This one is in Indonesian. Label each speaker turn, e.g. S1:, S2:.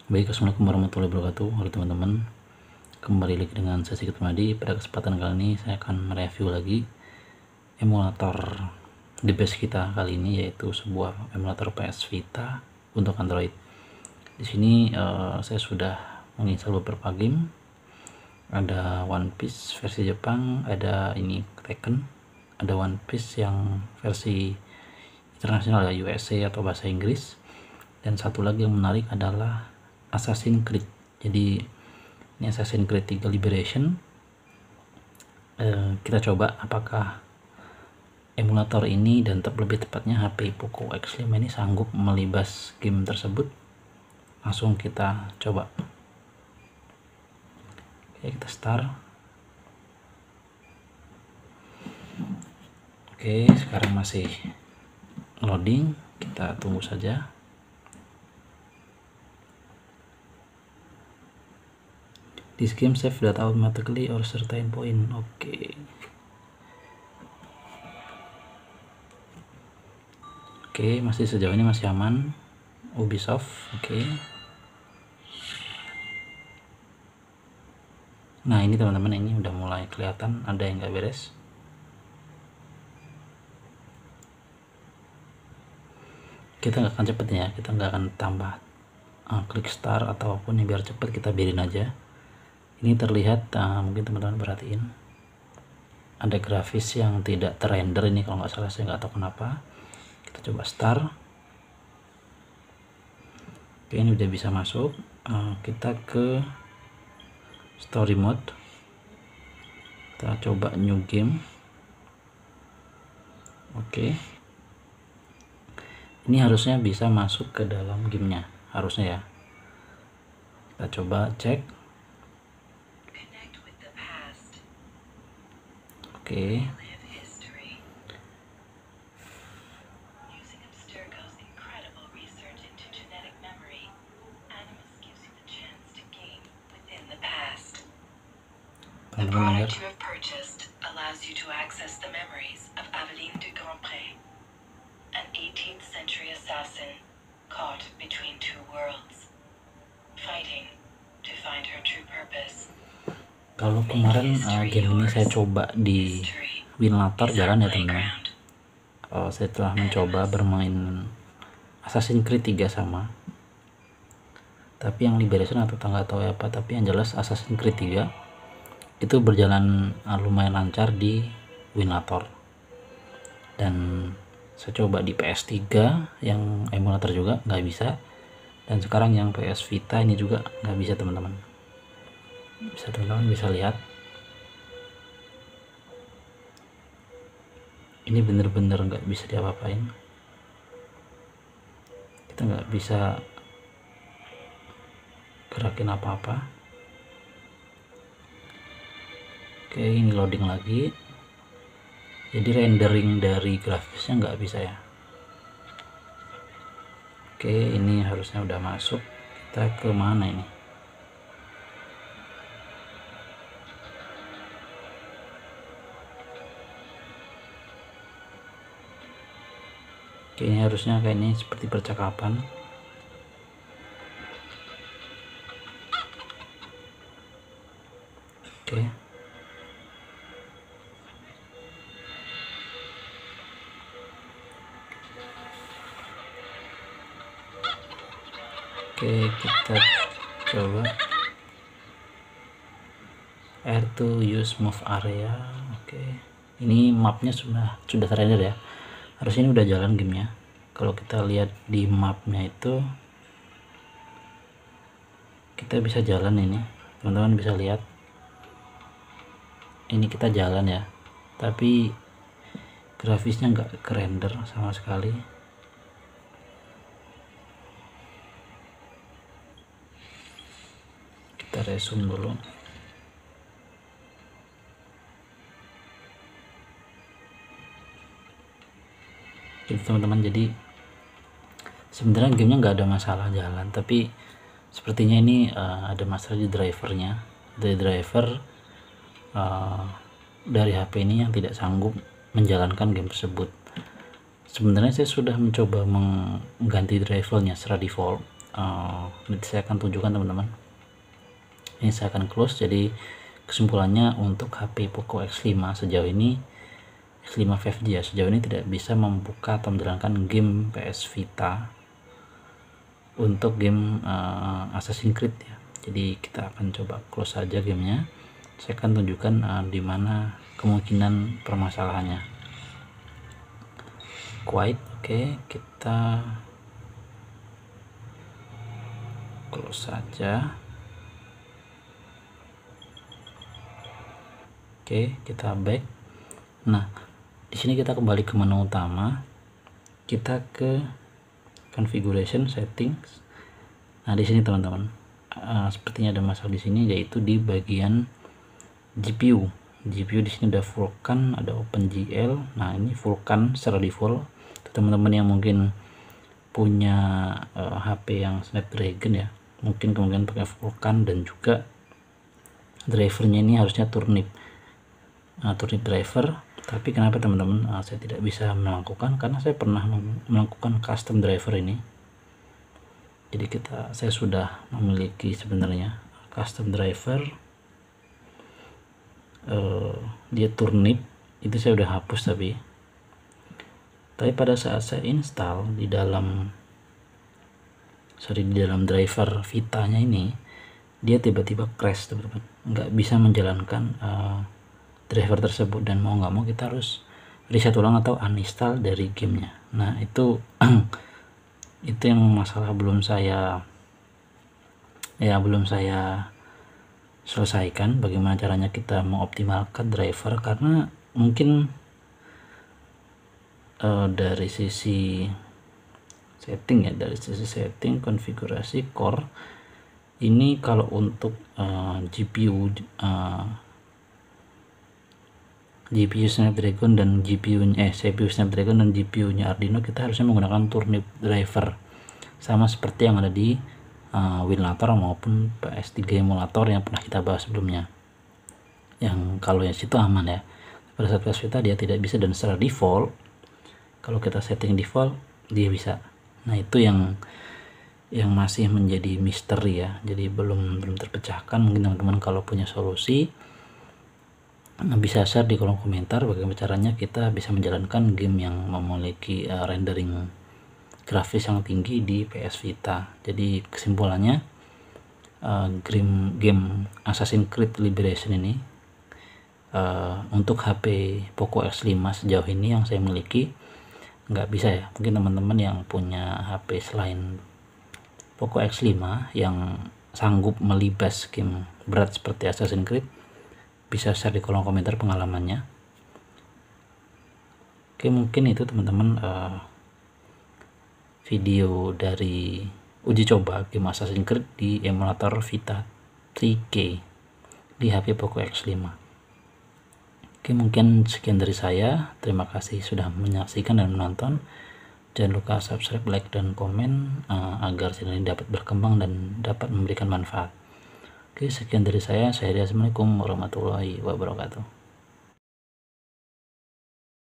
S1: Baik, assalamualaikum warahmatullahi wabarakatuh. Halo teman-teman, kembali lagi dengan saya Sigit Madi. Pada kesempatan kali ini saya akan mereview lagi emulator the best kita kali ini, yaitu sebuah emulator PS Vita untuk Android. Di sini saya sudah menginstal beberapa game. Ada One Piece versi Jepang, ada ini Tekken, ada One Piece yang versi internasional ya, USA atau bahasa Inggris, dan satu lagi yang menarik adalah Assassin's Creed. Jadi ini Assassin's Creed 3 Liberation. Kita coba apakah emulator ini, dan lebih tepatnya HP Poco X5 ini sanggup melibas game tersebut. Langsung kita coba. Oke, kita start. Oke, sekarang masih loading, kita tunggu saja. This game save data automatically or certain point. Oke, masih sejauh ini masih aman. Ubisoft. Oke. Nah, ini teman-teman, ini udah mulai kelihatan ada yang nggak beres. Kita nggak akan cepet ya, kita nggak akan tambah klik start ataupun yang biar cepet, kita biarin aja. Ini terlihat, mungkin teman-teman perhatiin, ada grafis yang tidak terrender ini kalau nggak salah, saya nggak tahu kenapa. Kita coba start. Oke, ini udah bisa masuk. Kita ke story mode, kita coba new game. Oke, ini harusnya bisa masuk ke dalam gamenya, harusnya ya. Kita coba cek. Oke.
S2: The product you have purchased allows you to access the memories of Aveline de Grandpré, an 18th century assassin caught between two worlds, fighting to find her true purpose.
S1: Kalau kemarin game ini saya coba di Winlator jalan ya teman-teman. Saya telah mencoba bermain Assassin's Creed 3 sama, tapi yang Liberation atau nggak tahu apa, tapi yang jelas Assassin's Creed 3 itu berjalan lumayan lancar di Winlator. Dan saya coba di PS3 yang emulator juga nggak bisa, dan sekarang yang PS Vita ini juga nggak bisa teman-teman. Teman-teman bisa lihat, ini bener-bener nggak bisa diapa-apain. Kita nggak bisa gerakin apa-apa. Oke, ini loading lagi, jadi rendering dari grafisnya nggak bisa ya. Oke, ini harusnya udah masuk. Kita ke mana ini? Oke, ini harusnya kayak ini, seperti percakapan. Oke. Oke, kita coba R to use move area. Oke, ini mapnya sudah terrender ya. Harusnya ini udah jalan gamenya. Kalau kita lihat di mapnya itu, kita bisa jalan ini, teman-teman bisa lihat. Ini kita jalan ya, tapi grafisnya nggak kerender sama sekali. Kita resume dulu. Gitu teman-teman, jadi sebenarnya gamenya nggak ada masalah jalan, tapi sepertinya ini ada masalah di drivernya. Dari driver dari HP ini yang tidak sanggup menjalankan game tersebut. Sebenarnya saya sudah mencoba mengganti drivernya secara default, nanti saya akan tunjukkan teman-teman. Ini saya akan close. Jadi kesimpulannya untuk HP Poco X5 sejauh ini, X5 5G ya, sejauh ini tidak bisa membuka atau menjalankan game PS Vita untuk game Assassin's Creed ya. Jadi kita akan coba close saja gamenya. Saya akan tunjukkan di mana kemungkinan permasalahannya. Quiet, oke, kita close saja. Oke, kita back. Nah, di sini kita kembali ke menu utama. Kita ke configuration settings. Nah, di sini teman-teman, sepertinya ada masalah di sini, yaitu di bagian GPU. GPU di sini udah Vulkan, ada OpenGL. Nah, ini Vulkan secara default. Teman-teman yang mungkin punya HP yang Snapdragon ya, mungkin kemungkinan pakai Vulkan, dan juga drivernya ini harusnya Turnip. Turnip driver. Tapi kenapa teman-teman saya tidak bisa melakukan, karena saya pernah melakukan custom driver ini. Jadi saya sudah memiliki sebenarnya custom driver, dia Turnip, itu saya udah hapus. Tapi pada saat saya install di dalam driver Vita-nya ini, dia tiba-tiba crash teman-teman, nggak bisa menjalankan driver tersebut, dan mau nggak mau kita harus reset ulang atau uninstall dari gamenya. Nah, itu itu yang masalah belum saya selesaikan, bagaimana caranya kita mengoptimalkan driver, karena mungkin dari sisi setting ya, dari sisi setting konfigurasi core ini, kalau untuk GPU Snapdragon dan CPU Snapdragon dan GPU-nya Arduino, kita harusnya menggunakan Turnip driver, sama seperti yang ada di Winlator maupun PS3 emulator yang pernah kita bahas sebelumnya. Yang kalau yang situ aman ya. Pada saat PS Vita dia tidak bisa, dan secara default kalau kita setting default dia bisa. Nah, itu yang masih menjadi misteri ya. Jadi belum terpecahkan. Mungkin teman-teman kalau punya solusi bisa share di kolom komentar bagaimana caranya kita bisa menjalankan game yang memiliki rendering grafis yang tinggi di PS Vita. Jadi kesimpulannya, game Assassin's Creed Liberation ini untuk HP Poco X5 sejauh ini yang saya miliki nggak bisa ya. Mungkin teman-teman yang punya HP selain Poco X5 yang sanggup melibas game berat seperti Assassin's Creed, bisa share di kolom komentar pengalamannya. Oke, mungkin itu teman-teman video dari uji coba game Assassin's Creed di emulator Vita 3K di HP Poco X5. Oke, mungkin sekian dari saya. Terima kasih sudah menyaksikan dan menonton. Jangan lupa subscribe, like, dan komen agar channel ini dapat berkembang dan dapat memberikan manfaat. Oke, sekian dari saya. Assalamualaikum warahmatullahi wabarakatuh.